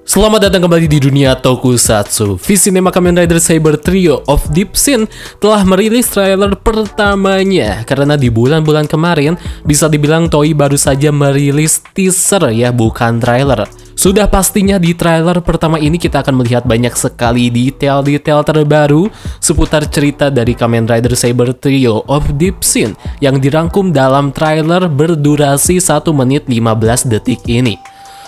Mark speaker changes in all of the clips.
Speaker 1: Selamat datang kembali di dunia Tokusatsu. V-Cinema Kamen Rider Saber Trio of Deep Sin telah merilis trailer pertamanya. Karena di bulan-bulan kemarin bisa dibilang Toei baru saja merilis teaser ya, bukan trailer. Sudah pastinya di trailer pertama ini kita akan melihat banyak sekali detail-detail terbaru seputar cerita dari Kamen Rider Saber Trio of Deep Sin yang dirangkum dalam trailer berdurasi 1 menit 15 detik ini.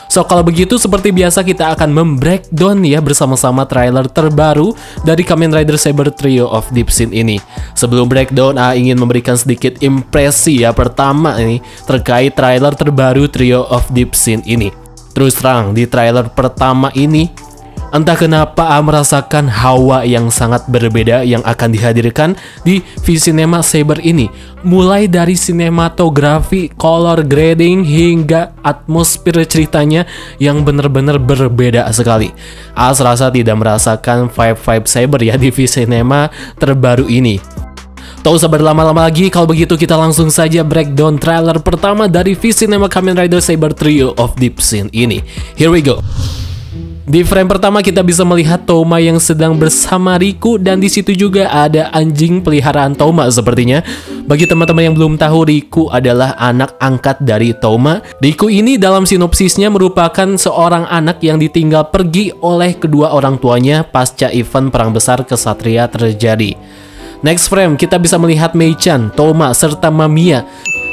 Speaker 1: So, kalau begitu seperti biasa kita akan membreakdown ya bersama-sama trailer terbaru dari Kamen Rider Saber Trio of Deep Sin ini. Sebelum breakdown, ingin memberikan sedikit impresi ya pertama ini terkait trailer terbaru Trio of Deep Sin ini. Terus terang, di trailer pertama ini entah kenapa merasakan hawa yang sangat berbeda yang akan dihadirkan di V-Cinema Saber ini. Mulai dari sinematografi, color grading, hingga atmosfer ceritanya yang benar-benar berbeda sekali. Serasa tidak merasakan vibe Saber ya di V-Cinema terbaru ini. Tak usah berlama-lama lagi, kalau begitu kita langsung saja breakdown trailer pertama dari V-Cinema Kamen Rider Saber Trio of Deep Sin ini. Here we go. Di frame pertama kita bisa melihat Toma yang sedang bersama Riku, dan di situ juga ada anjing peliharaan Toma sepertinya. Bagi teman-teman yang belum tahu, Riku adalah anak angkat dari Toma. Riku ini dalam sinopsisnya merupakan seorang anak yang ditinggal pergi oleh kedua orang tuanya pasca event perang besar kesatria terjadi. Next frame kita bisa melihat Mei-chan, Toma, serta Mamiya.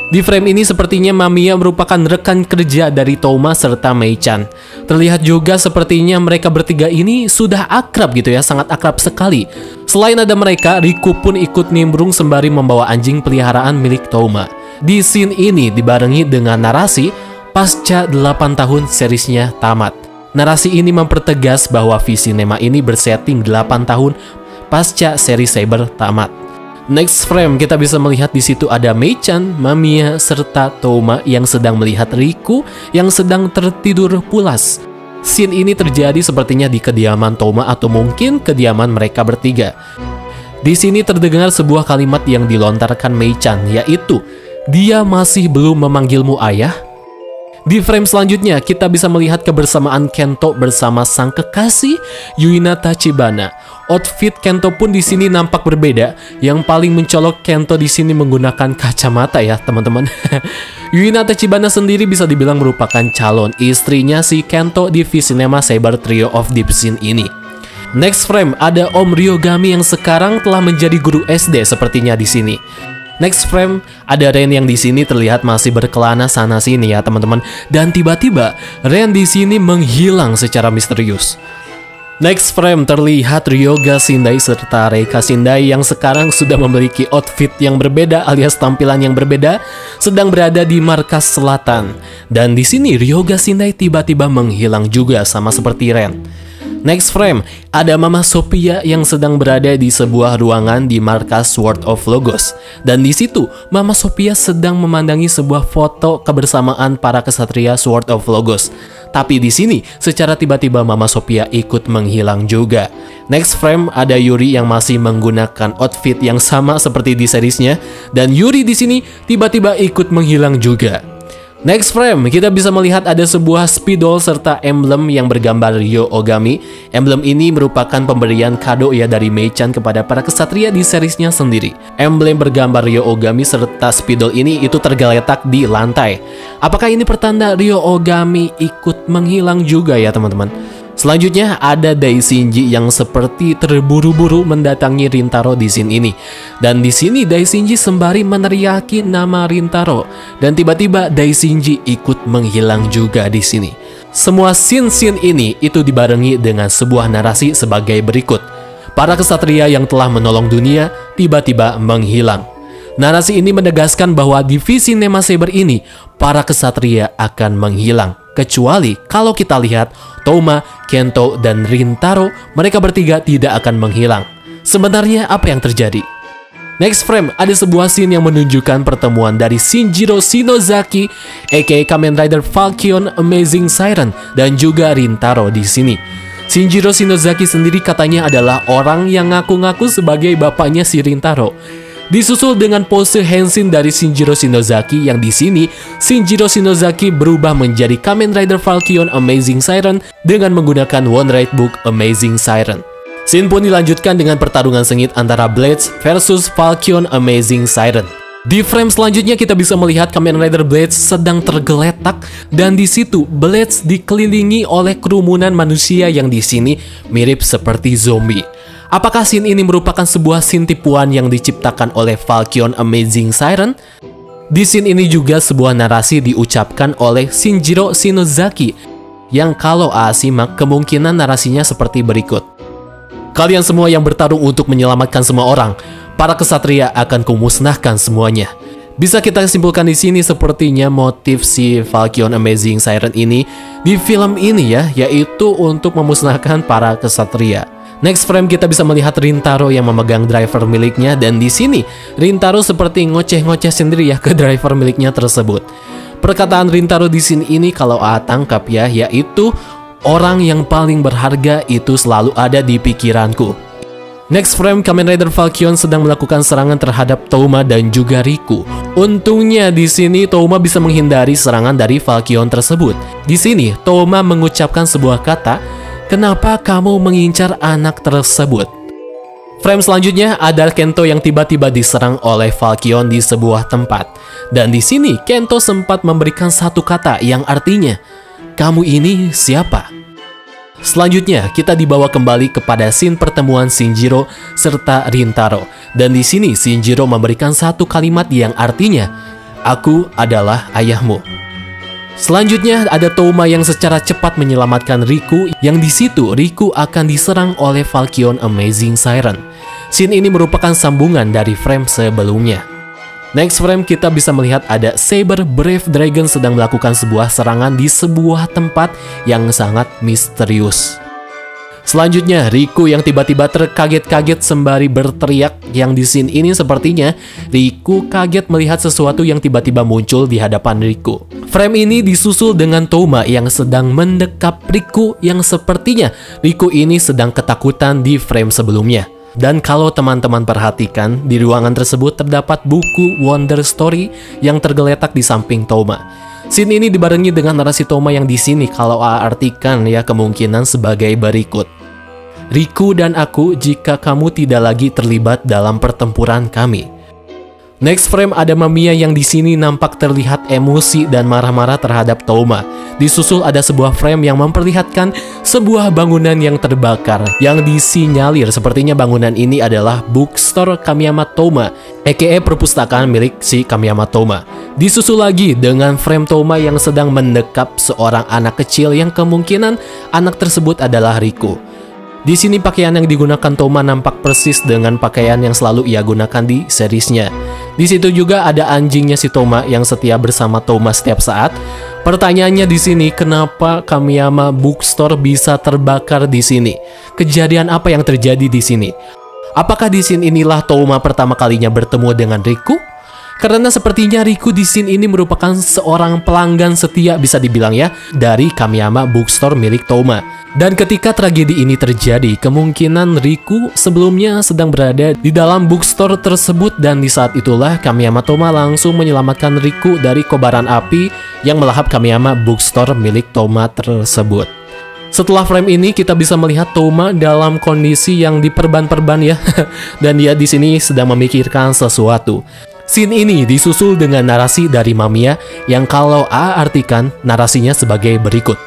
Speaker 1: Di frame ini sepertinya Mamiya merupakan rekan kerja dari Toma serta Mei-chan. Terlihat juga sepertinya mereka bertiga ini sudah akrab gitu ya, sangat akrab sekali. Selain ada mereka, Riku pun ikut nimbrung sembari membawa anjing peliharaan milik Toma. Di scene ini dibarengi dengan narasi pasca 8 tahun serisnya tamat. Narasi ini mempertegas bahwa V-Cinema ini bersetting 8 tahun pasca seri Saber tamat. Next frame kita bisa melihat di situ ada Mei-chan, Mamiya, serta Toma yang sedang melihat Riku yang sedang tertidur pulas. Scene ini terjadi sepertinya di kediaman Toma atau mungkin kediaman mereka bertiga. Di sini terdengar sebuah kalimat yang dilontarkan Mei-chan, yaitu, "Dia masih belum memanggilmu ayah?" Di frame selanjutnya kita bisa melihat kebersamaan Kento bersama sang kekasih Yuina Tachibana. Outfit Kento pun di sini nampak berbeda. Yang paling mencolok Kento di sini menggunakan kacamata ya teman-teman. Yuina Tachibana sendiri bisa dibilang merupakan calon istrinya si Kento di V-Cinema Saber Trio of Deep Sin ini. Next frame ada Om Ryogami yang sekarang telah menjadi guru SD sepertinya di sini. Next frame ada Ren yang di sini terlihat masih berkelana sana sini ya teman-teman, dan tiba-tiba Ren di sini menghilang secara misterius. Next frame terlihat Ryoga Shindai serta Reika Shindai yang sekarang sudah memiliki outfit yang berbeda alias tampilan yang berbeda, sedang berada di markas selatan. Dan di sini Ryoga Shindai tiba-tiba menghilang juga sama seperti Ren. Next frame, ada Mama Sophia yang sedang berada di sebuah ruangan di markas Sword of Logos. Dan di situ, Mama Sophia sedang memandangi sebuah foto kebersamaan para kesatria Sword of Logos. Tapi di sini, secara tiba-tiba Mama Sophia ikut menghilang juga. Next frame, ada Yuri yang masih menggunakan outfit yang sama seperti di seriesnya. Dan Yuri di sini tiba-tiba ikut menghilang juga. Next frame, kita bisa melihat ada sebuah spidol serta emblem yang bergambar Ryo Ogami. Emblem ini merupakan pemberian kado ya dari Mei-chan kepada para kesatria di seriesnya sendiri. Emblem bergambar Ryo Ogami serta spidol ini itu tergeletak di lantai. Apakah ini pertanda Ryo Ogami ikut menghilang juga ya teman-teman? Selanjutnya ada Daishinji yang seperti terburu-buru mendatangi Rintaro di scene ini. Dan di sini Daishinji sembari meneriaki nama Rintaro, dan tiba-tiba Daishinji ikut menghilang juga di sini. Semua scene-scene ini itu dibarengi dengan sebuah narasi sebagai berikut. Para kesatria yang telah menolong dunia tiba-tiba menghilang. Narasi ini menegaskan bahwa di V-Cinema Saber ini para kesatria akan menghilang. Kecuali kalau kita lihat Toma, Kento, dan Rintaro, mereka bertiga tidak akan menghilang. Sebenarnya apa yang terjadi? Next frame, ada sebuah scene yang menunjukkan pertemuan dari Shinjiro Shinozaki, aka Kamen Rider Falcon Amazing Siren, dan juga Rintaro di sini. Shinjiro Shinozaki sendiri katanya adalah orang yang ngaku-ngaku sebagai bapaknya si Rintaro. Disusul dengan pose Henshin dari Shinjiro Shinozaki yang di sini Shinjiro Shinozaki berubah menjadi Kamen Rider Falcon Amazing Siren dengan menggunakan One Right Book Amazing Siren. Scene pun dilanjutkan dengan pertarungan sengit antara Blades versus Falcon Amazing Siren. Di frame selanjutnya kita bisa melihat Kamen Rider Blades sedang tergeletak dan di situ Blades dikelilingi oleh kerumunan manusia yang di sini mirip seperti zombie. Apakah scene ini merupakan sebuah scene tipuan yang diciptakan oleh Falcon Amazing Siren? Di scene ini juga sebuah narasi diucapkan oleh Shinjiro Shinozaki yang kalau simak kemungkinan narasinya seperti berikut. Kalian semua yang bertarung untuk menyelamatkan semua orang, para kesatria akan kumusnahkan semuanya. Bisa kita simpulkan di sini sepertinya motif si Falcon Amazing Siren ini di film ini ya, yaitu untuk memusnahkan para kesatria. Next frame kita bisa melihat Rintaro yang memegang driver miliknya dan di sini Rintaro seperti ngoceh-ngoceh sendiri ya ke driver miliknya tersebut. Perkataan Rintaro di sini ini kalau tangkap ya, yaitu orang yang paling berharga itu selalu ada di pikiranku. Next frame Kamen Rider Falcon sedang melakukan serangan terhadap Touma dan juga Riku. Untungnya di sini Touma bisa menghindari serangan dari Falcon tersebut. Di sini Touma mengucapkan sebuah kata, "Kenapa kamu mengincar anak tersebut?" Frame selanjutnya ada Kento yang tiba-tiba diserang oleh Falcon di sebuah tempat. Dan di sini Kento sempat memberikan satu kata yang artinya, "Kamu ini siapa?" Selanjutnya kita dibawa kembali kepada scene pertemuan Shinjiro serta Rintaro. Dan di sini Shinjiro memberikan satu kalimat yang artinya, "Aku adalah ayahmu." Selanjutnya ada Touma yang secara cepat menyelamatkan Riku yang di situ Riku akan diserang oleh Falcon Amazing Siren. Scene ini merupakan sambungan dari frame sebelumnya. Next frame kita bisa melihat ada Saber Brave Dragon sedang melakukan sebuah serangan di sebuah tempat yang sangat misterius. Selanjutnya Riku yang tiba-tiba terkaget-kaget sembari berteriak yang di scene ini sepertinya Riku kaget melihat sesuatu yang tiba-tiba muncul di hadapan Riku. Frame ini disusul dengan Touma yang sedang mendekap Riku yang sepertinya Riku ini sedang ketakutan di frame sebelumnya. Dan kalau teman-teman perhatikan, di ruangan tersebut terdapat buku Wonder Story yang tergeletak di samping Touma. Scene ini dibarengi dengan narasi Touma yang di sini kalau artikan ya kemungkinan sebagai berikut. Riku dan aku jika kamu tidak lagi terlibat dalam pertempuran kami. Next frame ada Mamiya yang di sini nampak terlihat emosi dan marah-marah terhadap Touma. Disusul ada sebuah frame yang memperlihatkan sebuah bangunan yang terbakar yang disinyalir sepertinya bangunan ini adalah bookstore Kamiyama Touma, aka perpustakaan milik si Kamiyama Touma. Disusul lagi dengan frame Touma yang sedang mendekap seorang anak kecil yang kemungkinan anak tersebut adalah Riku. Di sini pakaian yang digunakan Touma nampak persis dengan pakaian yang selalu ia gunakan di seriesnya. Di situ juga ada anjingnya si Touma yang setia bersama Touma setiap saat. Pertanyaannya di sini, kenapa Kamiyama Bookstore bisa terbakar di sini? Kejadian apa yang terjadi di sini? Apakah di scene inilah Touma pertama kalinya bertemu dengan Riku? Karena sepertinya Riku di scene ini merupakan seorang pelanggan setia bisa dibilang ya dari Kamiyama Bookstore milik Touma. Dan ketika tragedi ini terjadi, kemungkinan Riku sebelumnya sedang berada di dalam bookstore tersebut dan di saat itulah Kamiyama Touma langsung menyelamatkan Riku dari kobaran api yang melahap Kamiyama Bookstore milik Touma tersebut. Setelah frame ini kita bisa melihat Touma dalam kondisi yang diperban-perban ya dan dia di sini sedang memikirkan sesuatu. Scene ini disusul dengan narasi dari Mamiya yang kalau artikan narasinya sebagai berikut.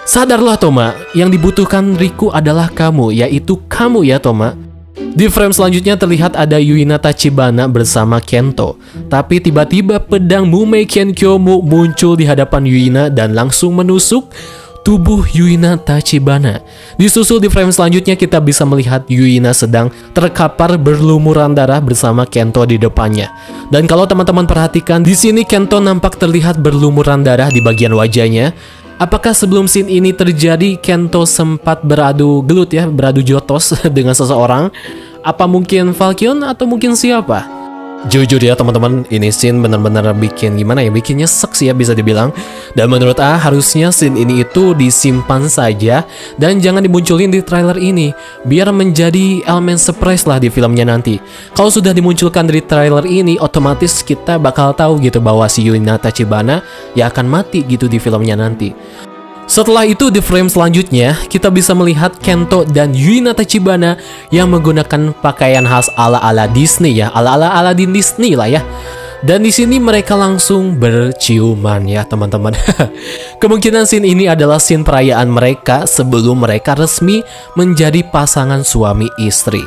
Speaker 1: Sadarlah Touma, yang dibutuhkan Riku adalah kamu, yaitu kamu ya Touma. Di frame selanjutnya terlihat ada Yuina Tachibana bersama Kento. Tapi tiba-tiba pedang Mumei Kenkyomu muncul di hadapan Yuina dan langsung menusuk tubuh Yuina Tachibana. Disusul di frame selanjutnya kita bisa melihat Yuina sedang terkapar berlumuran darah bersama Kento di depannya. Dan kalau teman-teman perhatikan di sini Kento nampak terlihat berlumuran darah di bagian wajahnya. Apakah sebelum scene ini terjadi Kento sempat beradu gelut ya, beradu jotos dengan seseorang? Apa mungkin Falcon atau mungkin siapa? Jujur ya teman-teman, ini scene benar-benar bikin gimana ya, bikin nyesek sih ya bisa dibilang. Dan menurut harusnya scene ini itu disimpan saja dan jangan dimunculin di trailer ini, biar menjadi elemen surprise lah di filmnya nanti. Kalau sudah dimunculkan dari trailer ini, otomatis kita bakal tahu gitu bahwa si Yuina Tachibana ya akan mati gitu di filmnya nanti. Setelah itu di frame selanjutnya kita bisa melihat Kento dan Yuina Tachibana yang menggunakan pakaian khas ala-ala Disney ya, ala-ala Aladdin Disney lah ya. Dan di sini mereka langsung berciuman ya teman-teman. Kemungkinan scene ini adalah scene perayaan mereka sebelum mereka resmi menjadi pasangan suami istri.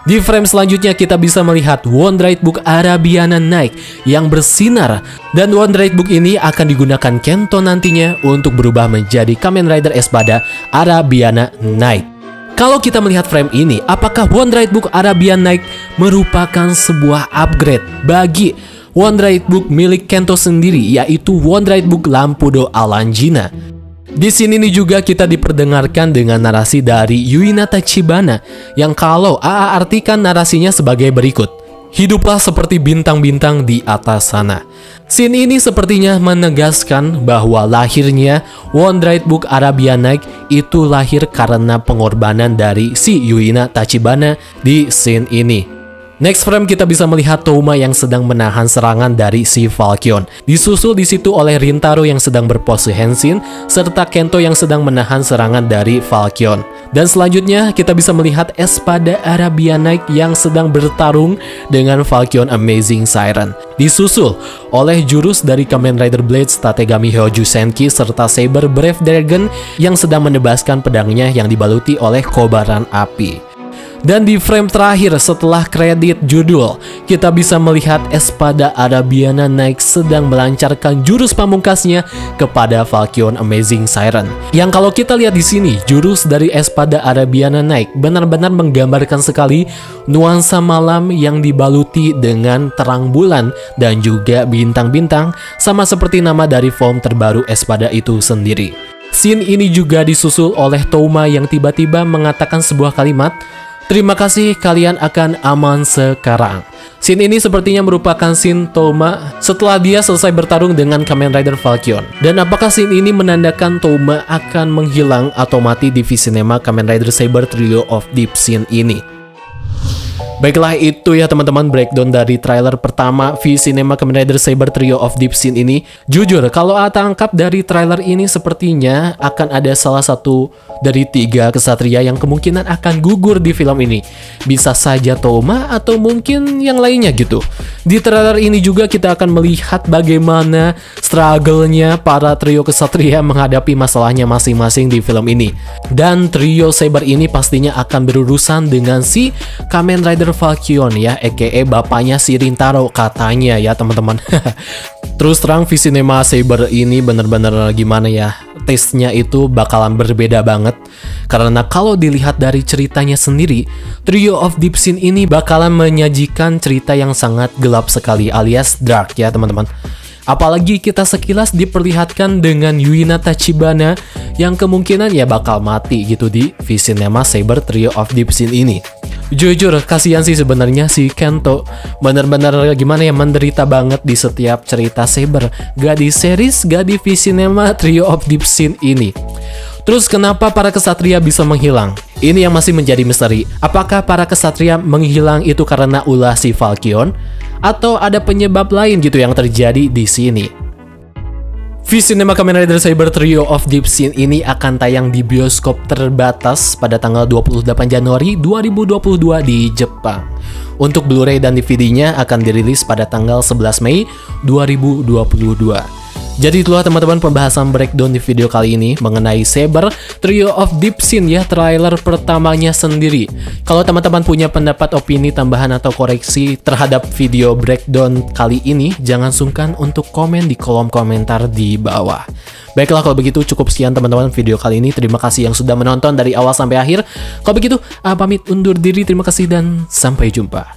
Speaker 1: Di frame selanjutnya kita bisa melihat Wondrite Book Arabiana Night yang bersinar, dan Wondrite Book ini akan digunakan Kento nantinya untuk berubah menjadi Kamen Rider Espada Arabiana Night. Kalau kita melihat frame ini, apakah Wondrite Book Arabian Night merupakan sebuah upgrade bagi Wondrite Book milik Kento sendiri, yaitu Wondrite Book Lampudo Alanjina? Di sini nih juga kita diperdengarkan dengan narasi dari Yuina Tachibana yang kalau AA artikan narasinya sebagai berikut. Hiduplah seperti bintang-bintang di atas sana. Scene ini sepertinya menegaskan bahwa lahirnya Wondrite Book Arabian Night itu lahir karena pengorbanan dari si Yuina Tachibana di scene ini. Next frame kita bisa melihat Touma yang sedang menahan serangan dari si Falcon. Disusul di situ oleh Rintaro yang sedang berpose Henshin serta Kento yang sedang menahan serangan dari Falcon. Dan selanjutnya kita bisa melihat Espada Arabian Night yang sedang bertarung dengan Falcon Amazing Siren. Disusul oleh jurus dari Kamen Rider Blades Tategami Hyoju Senki serta Saber Brave Dragon yang sedang menebaskan pedangnya yang dibaluti oleh kobaran api. Dan di frame terakhir setelah kredit judul, kita bisa melihat Espada Arabiana Night sedang melancarkan jurus pamungkasnya kepada Falcon Amazing Siren. Yang kalau kita lihat di sini, jurus dari Espada Arabiana Night benar-benar menggambarkan sekali nuansa malam yang dibaluti dengan terang bulan dan juga bintang-bintang, sama seperti nama dari form terbaru Espada itu sendiri. Scene ini juga disusul oleh Touma yang tiba-tiba mengatakan sebuah kalimat, "Terima kasih, kalian akan aman sekarang." Scene ini sepertinya merupakan scene Touma setelah dia selesai bertarung dengan Kamen Rider Falcon. Dan apakah scene ini menandakan Touma akan menghilang atau mati di V-Cinema Kamen Rider Saber Trio of Deep Scene ini? Baiklah, itu ya teman-teman breakdown dari trailer pertama V-Cinema Kamen Rider Saber Trio of Deep Scene ini. Jujur, kalau tangkap dari trailer ini sepertinya akan ada salah satu dari 3 kesatria yang kemungkinan akan gugur di film ini. Bisa saja Touma atau mungkin yang lainnya gitu. Di trailer ini juga kita akan melihat bagaimana struggle-nya para trio kesatria menghadapi masalahnya masing-masing di film ini. Dan trio Saber ini pastinya akan berurusan dengan si Kamen Rider Falcon ya, aka bapaknya si Rintaro katanya ya teman-teman. Terus terang V-Cinema Saber ini bener-bener gimana ya, taste-nya itu bakalan berbeda banget. Karena kalau dilihat dari ceritanya sendiri, Trio of Deep Scene ini bakalan menyajikan cerita yang sangat gelap sekali alias dark ya teman-teman. Apalagi kita sekilas diperlihatkan dengan Yuina Tachibana yang kemungkinan ya bakal mati gitu di V-Cinema Saber Trio of Deep Scene ini. Jujur, kasihan sih sebenarnya si Kento. Bener-bener gimana ya, menderita banget di setiap cerita Saber. Gak di series, gak di V-Cinema Trio of Deep Scene ini. Terus kenapa para kesatria bisa menghilang? Ini yang masih menjadi misteri. Apakah para kesatria menghilang itu karena ulah si Falcon? Atau ada penyebab lain gitu yang terjadi di sini? V-Cinema Kamen Rider Saber Trio of Deep Scene ini akan tayang di bioskop terbatas pada tanggal 28 Januari 2022 di Jepang. Untuk Blu-ray dan DVD-nya akan dirilis pada tanggal 11 Mei 2022. Jadi itulah teman-teman pembahasan breakdown di video kali ini mengenai Saber Trio of Deep Scene ya, trailer pertamanya sendiri. Kalau teman-teman punya pendapat, opini, tambahan atau koreksi terhadap video breakdown kali ini, jangan sungkan untuk komen di kolom komentar di bawah. Baiklah, kalau begitu cukup sekian teman-teman video kali ini. Terima kasih yang sudah menonton dari awal sampai akhir. Kalau begitu, pamit undur diri. Terima kasih dan sampai jumpa.